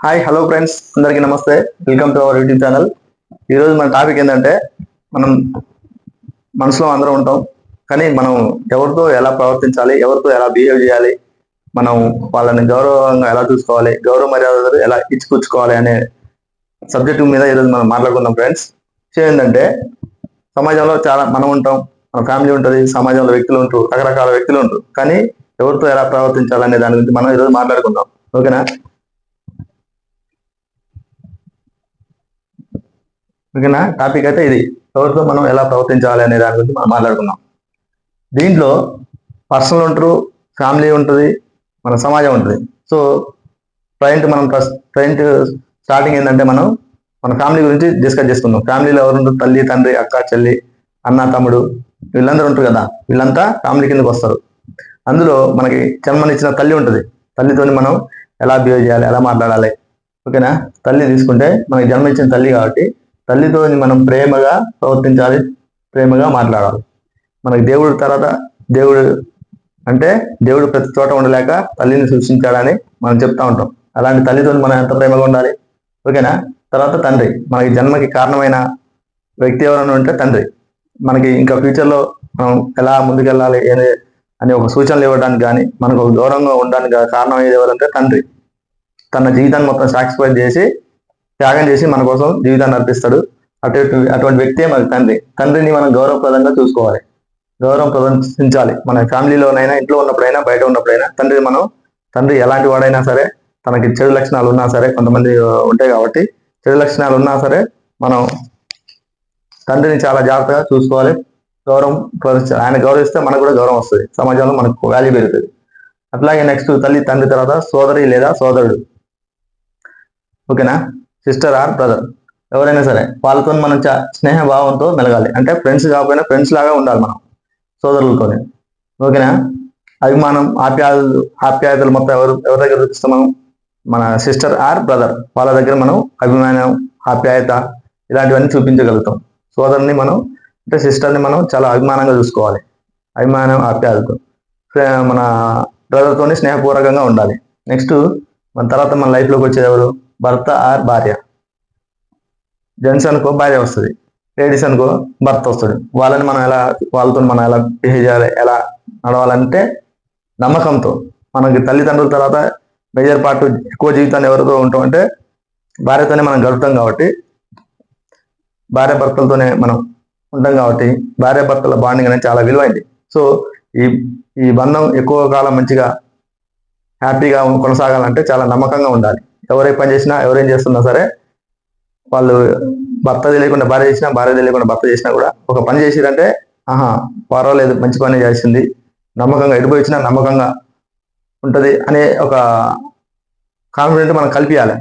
Hi hello friends, అందరికీ నమస్తే. Welcome to our YouTube channel. ఈరోజు మన టాపిక్ ఏంటంటే, మనం మనసులో అందరం ఉంటాం, కానీ మనం ఎవరితో ఎలా ప్రవర్తించాలి, ఎవరితో ఎలా బిహేవ్ చేయాలి, మనం వాళ్ళని గౌరవంగా ఎలా చూసుకోవాలి, గౌరవ మర్యాదలు ఎలా ఇచ్చిపుచ్చుకోవాలి అనే సబ్జెక్టు మీద ఈరోజు మనం మాట్లాడుకుందాం ఫ్రెండ్స్. విషయం ఏంటంటే, సమాజంలో చాలా మనం ఉంటాం, మన ఫ్యామిలీ ఉంటుంది, సమాజంలో వ్యక్తులు ఉంటారు, రకరకాల వ్యక్తులు ఉంటారు, కానీ ఎవరితో ఎలా ప్రవర్తించాలనే దాని గురించి మనం ఈరోజు మాట్లాడుకుందాం. ఓకేనా? ఓకేనా? టాపిక్ అయితే ఇది, ఎవరితో మనం ఎలా ప్రవర్తించాలి అనే దాని గురించి మనం మాట్లాడుకుందాం. దీంట్లో పర్సనల్ ఉంటారు, ఫ్యామిలీ ఉంటుంది, మన సమాజం ఉంటుంది. సో ప్రజెంట్ స్టార్టింగ్ ఏంటంటే, మనం మన ఫ్యామిలీ గురించి డిస్కస్ చేసుకుందాం. ఫ్యామిలీలో ఎవరు ఉంటారు? తల్లి, తండ్రి, అక్క, చెల్లి, అన్న, తమ్ముడు, వీళ్ళందరూ ఉంటారు కదా. వీళ్ళంతా ఫ్యామిలీ కిందకి వస్తారు. అందులో మనకి జన్మనిచ్చిన తల్లి ఉంటుంది. తల్లితోని మనం ఎలా బిహేవ్ చేయాలి, ఎలా మాట్లాడాలి. ఓకేనా? తల్లి తీసుకుంటే మనకి జన్మనిచ్చిన తల్లి కాబట్టి తల్లితో మనం ప్రేమగా ప్రవర్తించాలి, ప్రేమగా మాట్లాడాలి. మనకి దేవుడు తర్వాత దేవుడు అంటే దేవుడు ప్రతి చోట ఉండలేక తల్లిని సృష్టించాడని మనం చెప్తా ఉంటాం. అలాంటి తల్లితో మనం ఎంత ప్రేమగా ఉండాలి. ఓకేనా? తర్వాత తండ్రి, మనకి జన్మకి కారణమైన వ్యక్తి ఎవరైనా ఉంటే తండ్రి. మనకి ఇంకా ఫ్యూచర్లో మనం ఎలా ముందుకెళ్ళాలి అని ఒక సూచనలు ఇవ్వడానికి కానీ, మనకు ఒక గౌరవంగా ఉండడానికి కారణం ఏది ఎవరంటే తండ్రి. తన జీవితాన్ని మొత్తం సాక్రిఫైస్ చేసి, త్యాగం చేసి మన కోసం జీవితాన్ని అర్పిస్తాడు. అటువంటి వ్యక్తే మన తండ్రి. తండ్రిని మనం గౌరవప్రదంగా చూసుకోవాలి, గౌరవం ప్రదర్శించాలి. మన ఫ్యామిలీలోనైనా, ఇంట్లో ఉన్నప్పుడైనా, బయట ఉన్నప్పుడైనా తండ్రి ఎలాంటి వాడైనా సరే, తనకి చెడు లక్షణాలు ఉన్నా సరే, కొంతమంది ఉంటాయి కాబట్టి చెడు లక్షణాలు ఉన్నా సరే మనం తండ్రిని చాలా జాగ్రత్తగా చూసుకోవాలి, గౌరవం ప్రదర్శించాలి. ఆయన గౌరవిస్తే మనకు కూడా గౌరవం వస్తుంది, సమాజంలో మనకు వాల్యూ పెరుగుతుంది. అట్లాగే నెక్స్ట్ తండ్రి తర్వాత సోదరి లేదా సోదరుడు. ఓకేనా? సిస్టర్ ఆర్ బ్రదర్, ఎవరైనా సరే వాళ్ళతో మనం స్నేహ భావంతో మెలగాలి. అంటే ఫ్రెండ్స్ కాకపోయినా ఫ్రెండ్స్ లాగా ఉండాలి మనం సోదరులతోనే. ఓకేనా? అభిమానం, ఆప్యాయతలు మొత్తం ఎవరి దగ్గర చూపిస్తాం మనం? మన సిస్టర్ ఆర్ బ్రదర్ వాళ్ళ దగ్గర మనం అభిమానం, ఆప్యాయత ఇలాంటివన్నీ చూపించగలుగుతాం. సోదరుని మనం అంటే సిస్టర్ని మనం చాలా అభిమానంగా చూసుకోవాలి, అభిమానం, ఆప్యాయతతో. మన బ్రదర్తోని స్నేహపూర్వకంగా ఉండాలి. నెక్స్ట్ మన తర్వాత మన లైఫ్లోకి వచ్చేది ఎవరు? భర్త ఆర్ భార్య. జెంట్స్ అనుకో భార్య వస్తుంది, లేడీస్ అనుకో భర్త వస్తుంది. వాళ్ళతో మనం ఎలా బిహేవ్ చేయాలి, ఎలా నడవాలంటే నమ్మకంతో. మనకి తల్లిదండ్రుల తర్వాత మేజర్ పార్ట్ ఎక్కువ జీవితాన్ని ఎవరితో ఉంటాం అంటే భార్యతోనే మనం గడుపుతాం కాబట్టి, భార్య భర్తలతోనే మనం ఉంటాం కాబట్టి భార్య భర్తల బాండింగ్ అనేది చాలా విలువైంది. సో ఈ బంధం ఎక్కువ కాలం మంచిగా హ్యాపీగా కొనసాగాలంటే చాలా నమ్మకంగా ఉండాలి. ఎవరే పని చేసినా, ఎవరేం చేస్తున్నా సరే, వాళ్ళు భర్త తెలియకుండా భార్య చేసినా, భార్య తెలియకుండా భర్త చేసినా కూడా ఒక పని చేసిరంటే పర్వాలేదు, మంచి పని చేసింది, నమ్మకంగా ఎడిపోయి వచ్చినా నమ్మకంగా ఉంటుంది అనే ఒక కాన్ఫిడెంట్ మనం కల్పించాలి.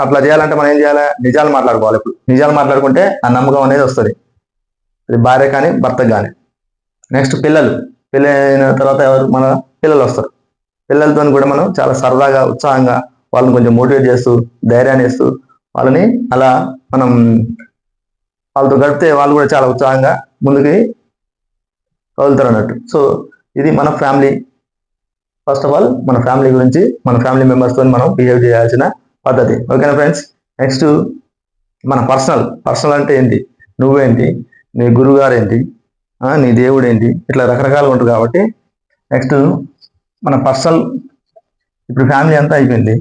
అట్లా చేయాలంటే మనం ఏం చేయాలి? నిజాలు మాట్లాడుకోవాలి. ఇప్పుడు నిజాలు మాట్లాడుకుంటే ఆ నమ్మకం అనేది వస్తుంది, అది భార్య కానీ భర్తకు కానీ. నెక్స్ట్ పెళ్ళి అయిన తర్వాత మన పిల్లలు వస్తారు. పిల్లలతో కూడా మనం చాలా సరదాగా, ఉత్సాహంగా వాళ్ళని కొంచెం మోటివేట్ చేస్తూ, ధైర్యాన్ని ఇస్తూ, వాళ్ళని అలా మనం వాళ్ళతో గడిపితే వాళ్ళు కూడా చాలా ఉత్సాహంగా ముందుకి కదులుతారు అన్నట్టు. సో ఇది మన ఫ్యామిలీ. ఫస్ట్ ఆఫ్ ఆల్ మన ఫ్యామిలీ గురించి, మన ఫ్యామిలీ మెంబర్స్తో మనం బిహేవ్ చేయాల్సిన పద్ధతి. ఓకేనా ఫ్రెండ్స్? నెక్స్ట్ మన పర్సనల్ అంటే ఏంటి? నువ్వేంటి, నీ గురువుగారు ఏంటి, నీ దేవుడు ఏంటి, ఇట్లా రకరకాలుగా ఉంటుంది కాబట్టి నెక్స్ట్ మన పర్సనల్. ఇప్పుడు ఫ్యామిలీ అంతా అయిపోయింది.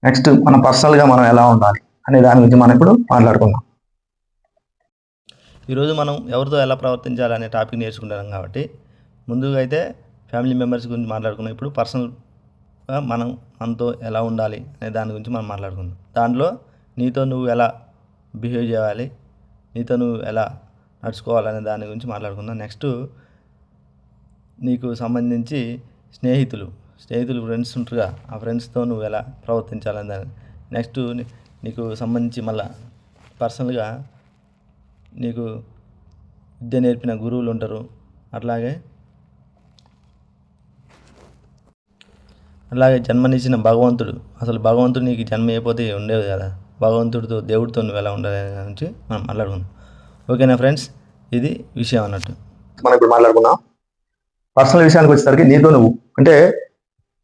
నెక్స్ట్ మన పర్సనల్గా మనం ఎలా ఉండాలి అనే దాని గురించి మనం ఇప్పుడు మాట్లాడుకుందాం. ఈరోజు మనం ఎవరితో ఎలా ప్రవర్తించాలి అనే టాపిక్ నేర్చుకుంటాం కాబట్టి ముందుగా అయితే ఫ్యామిలీ మెంబర్స్ గురించి మాట్లాడుకున్నాం. ఇప్పుడు పర్సనల్గా మనతో ఎలా ఉండాలి అనే దాని గురించి మనం మాట్లాడుకుందాం. దాంట్లో నీతో నువ్వు ఎలా బిహేవ్ చేయాలి, నీతో నువ్వు ఎలా నడుచుకోవాలనే దాని గురించి మాట్లాడుకుందాం. నెక్స్ట్ నీకు సంబంధించి స్నేహితులు ఫ్రెండ్స్ ఉంటారుగా, ఆ ఫ్రెండ్స్తో నువ్వు ఎలా ప్రవర్తించాలని దాని. నెక్స్ట్ నీకు సంబంధించి మళ్ళీ పర్సనల్గా నీకు విద్య నేర్పిన గురువులు ఉంటారు. అట్లాగే జన్మనిచ్చిన భగవంతుడు, అసలు భగవంతుడు నీకు జన్మ అయిపోతే ఉండేది కదా, భగవంతుడితో, దేవుడితో నువ్వు ఎలా ఉండాలి అనే గురించి మనం మాట్లాడుకుందాం. ఓకేనా ఫ్రెండ్స్? ఇది విషయం అన్నట్టు మనం ఇప్పుడు మాట్లాడుకుందాం. పర్సనల్ విషయానికి వచ్చేసరికి నీతో నువ్వు అంటే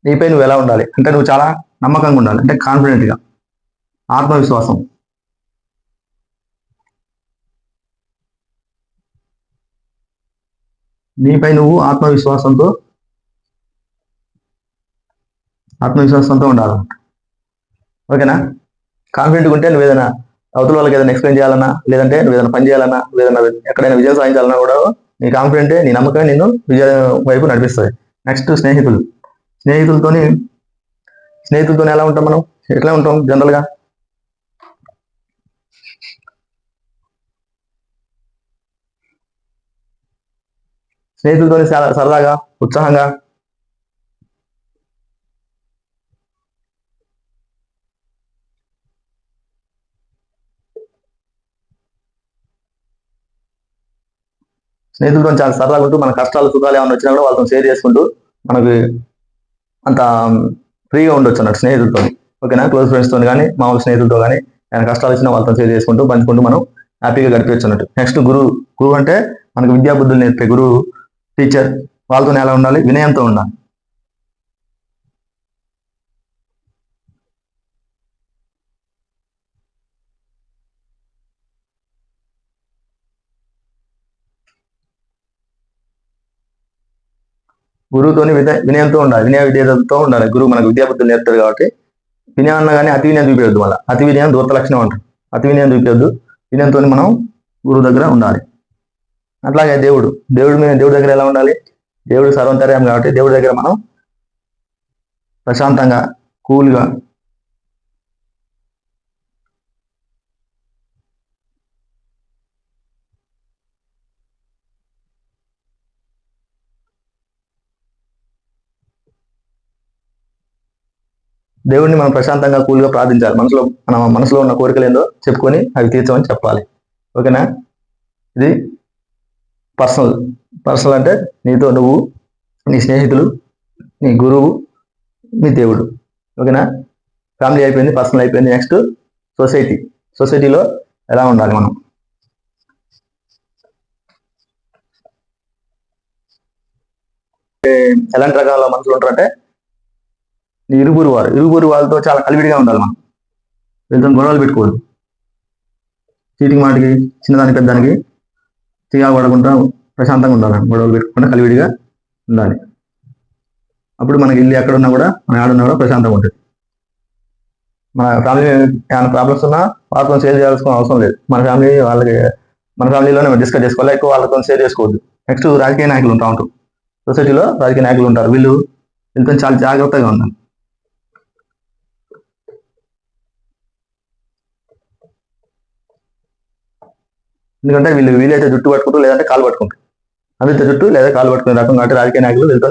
నీపై నువ్వు ఎలా ఉండాలి అంటే నువ్వు చాలా నమ్మకంగా ఉండాలి, అంటే కాన్ఫిడెంట్గా, ఆత్మవిశ్వాసం. నీపై నువ్వు ఆత్మవిశ్వాసంతో ఉండాలి. ఓకేనా? కాన్ఫిడెంట్గా ఉంటే నువ్వు ఏదైనా అవతల వాళ్ళకి ఏదైనా ఎక్స్ప్లెయిన్ చేయాలన్నా, లేదంటే నువ్వు ఏదైనా పని చేయాలన్నా, ఏదైనా ఎక్కడైనా విజయం సాధించాలన్నా కూడా నీ కాన్ఫిడెంటే, నీ నమ్మకమే నిన్ను విజయం వైపు నడిపిస్తుంది. నెక్స్ట్ స్నేహితులతోని ఎలా ఉంటాం మనం? ఎట్లా ఉంటాం జనరల్గా? స్నేహితులతో సరదాగా, ఉత్సాహంగా, స్నేహితులతో చాలా సరదాగా ఉంటూ మన కష్టాలు సుఖాలు ఏమైనా వచ్చినా కూడా వాళ్ళతో షేర్ చేసుకుంటూ మనకి అంత ఫ్రీగా ఉండొచ్చు అన్నట్టు స్నేహితులతో. ఓకేనా? క్లోజ్ ఫ్రెండ్స్తో కానీ మామూలు స్నేహితులతో కానీ ఏమైనా కష్టాలు వచ్చినా వాళ్ళతో షేర్ చేసుకుంటూ పంచుకుంటూ మనం హ్యాపీగా గడిపేయచ్చు అన్నట్టు. నెక్స్ట్ గురువు అంటే మనకు విద్యాబుద్ధులు నేర్పే గురువు, టీచర్, వాళ్ళతో ఎలా ఉండాలి? వినయంతో ఉండాలి. గురువుతోని వినయంతో ఉండాలి, వినయ విధేయతతో ఉండాలి. గురువు మనకు విద్యాబుద్ధులు నేర్పుతాడు కాబట్టి వినయం అన్నా కానీ అతి వినయం చూపించద్దు. మళ్ళీ అతి వినయం దూరత లక్షణం అంటారు. అతి వినయం చూపించద్దు, వినయంతో మనం గురువు దగ్గర ఉండాలి. అట్లాగే దేవుడు దగ్గర ఎలా ఉండాలి? దేవుడు సర్వంతర్యం కాబట్టి దేవుడి దగ్గర మనం ప్రశాంతంగా, కూల్గా, దేవుడిని మనం ప్రశాంతంగా, కూల్గా ప్రార్థించాలి. మన మనసులో ఉన్న కోరికలు ఏందో చెప్పుకొని అవి తీర్చమని చెప్పాలి. ఓకేనా? ఇది పర్సనల్ అంటే నీతో నువ్వు, నీ స్నేహితులు, నీ గురువు, నీ దేవుడు. ఓకేనా? ఫ్యామిలీ అయిపోయింది, పర్సనల్ అయిపోయింది. నెక్స్ట్ సొసైటీలో ఎలా ఉండాలి మనం? ఎలాంటి రకాల మనుషులు ఉంటారంటే నీ ఇరుగురు వాళ్ళతో చాలా కలివిడిగా ఉండాలి. మనం వీళ్ళతో గొడవలు పెట్టుకోవద్దు. చీటికి మాటికి, చిన్నదానికి పెద్దదానికి చిగా పడకుండా ప్రశాంతంగా ఉండాలి. గొడవలు పెట్టుకుంటే కలివిడిగా ఉండాలి. అప్పుడు మనకి ఇల్లు ఎక్కడున్నా కూడా, మన ఆడున్నా కూడా ప్రశాంతంగా ఉంటుంది. మన ఫ్యామిలీ ఏమైనా ప్రాబ్లమ్స్ ఉన్నా వాళ్ళతో షేర్ చేయాల్సిన అవసరం లేదు. మన ఫ్యామిలీలోనే డిస్కస్ చేసుకోవాలి, ఎక్కువ వాళ్ళతో షేర్ చేసుకోవద్దు. నెక్స్ట్ రాజకీయ నాయకులు ఉంటారు. సొసైటీలో రాజకీయ నాయకులు ఉంటారు. వీళ్ళతో చాలా జాగ్రత్తగా ఉండాలి. ఎందుకంటే వీళ్ళైతే జుట్టు పట్టుకుంటూ లేదంటే కాలు పట్టుకుంటారు. అందుకే జుట్టు లేదా కాలు పట్టుకునే రకం కాబట్టి రాజకీయ నాయకులు వీళ్ళతో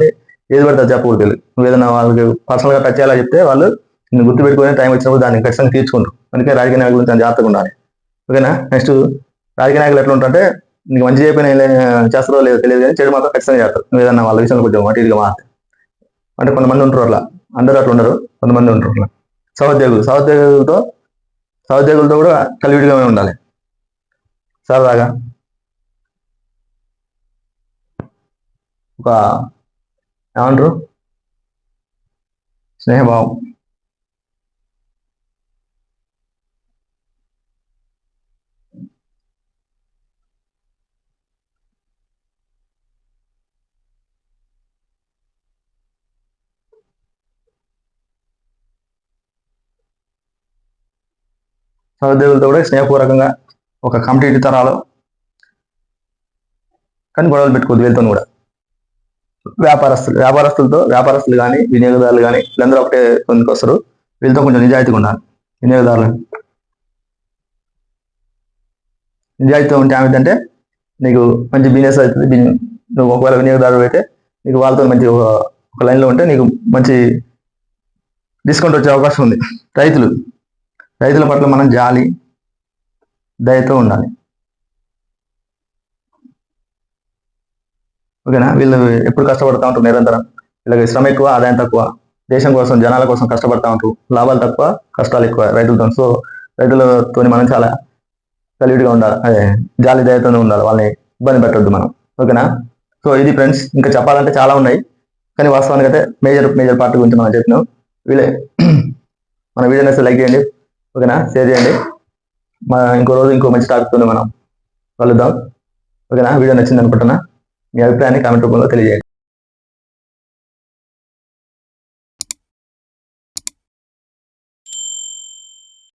ఏది పడితే చెప్పకూడదు. నువ్వు ఏదైనా వాళ్ళకి పర్సనల్గా టచ్ చేయాలా చెప్తే వాళ్ళు నేను గుర్తుపెట్టుకునే టైం వచ్చినప్పుడు దాన్ని ఖచ్చితంగా తీర్చుకుంటారు. అందుకే రాజకీయ నాయకులు గురించి జాగ్రత్తగా ఉండాలి. ఓకేనా? నెక్స్ట్ రాజకీయ నాయకులు ఎట్లా ఉంటారంటే నీకు మంచి చెప్పిన చేస్తారో లేదో తెలియదు కానీ చెడు మాత్రం ఖచ్చితంగా చేస్తారు. నువ్వు ఏదన్నా వాళ్ళ విషయంలో కొంచెం అటుగా మాత్రం అంటే కొంతమంది ఉంటారు అట్లా, అందరూ అట్లా ఉండరు, కొంతమంది ఉంటారు అట్లా. సహోద్యోగులతో కూడా కలివిడిగా ఉండాలి. సరదాగా ఒక ఏమంటారు స్నేహభావం. సహోద్యోగులతో కూడా స్నేహపూర్వకంగా ఒక కాంపిటేటివ్ తరాలో కానీ గొడవలు పెట్టుకోవద్దు. వీళ్ళతో కూడా వ్యాపారస్తులు కానీ వినియోగదారులు కానీ వీళ్ళందరూ ఒకటే పొందుకు వస్తారు. వీళ్ళతో కొంచెం నిజాయితీగా ఉండాలి. నిజాయితీతో ఉంటే ఏమిటంటే నీకు మంచి బిజినెస్ అవుతుంది. నువ్వు ఒకవేళ వినియోగదారుడు అయితే నీకు వాళ్ళతో మంచి ఒక లైన్లో ఉంటే నీకు మంచి డిస్కౌంట్ వచ్చే అవకాశం ఉంది. రైతుల పట్ల మనం జాలి, దయతో ఉండాలి. ఓకేనా? వీళ్ళు ఎప్పుడు కష్టపడుతూ ఉంటారు నిరంతరం. వీళ్ళకి శ్రమ ఎక్కువ, ఆదాయం తక్కువ. దేశం కోసం, జనాల కోసం కష్టపడతా ఉంటారు. లాభాలు తక్కువ, కష్టాలు ఎక్కువ రైతులతో. సో రైతులతో మనం చాలా కలివిడిగా ఉండాలి, అదే జాలి దయతోనే ఉండాలి. వాళ్ళని ఇబ్బంది పెట్టద్దు మనం. ఓకేనా? సో ఇది ఫ్రెండ్స్, ఇంకా చెప్పాలంటే చాలా ఉన్నాయి. కానీ వాస్తవానికి అయితే మేజర్ పార్ట్ గురించి మనం చెప్పినాం. వీళ్ళే మన వీడియో నచ్చితే లైక్ చేయండి, ఓకేనా, షేర్ చేయండి. ఇంకో రోజు ఇంకో మంచి టాపిక్తో మనం కలుద్దాం, ఓకేనా. వీడియో నచ్చింది అనుకుంటున్నా. మీ అభిప్రాయాన్ని కామెంట్ రూపంలో తెలియజేయండి.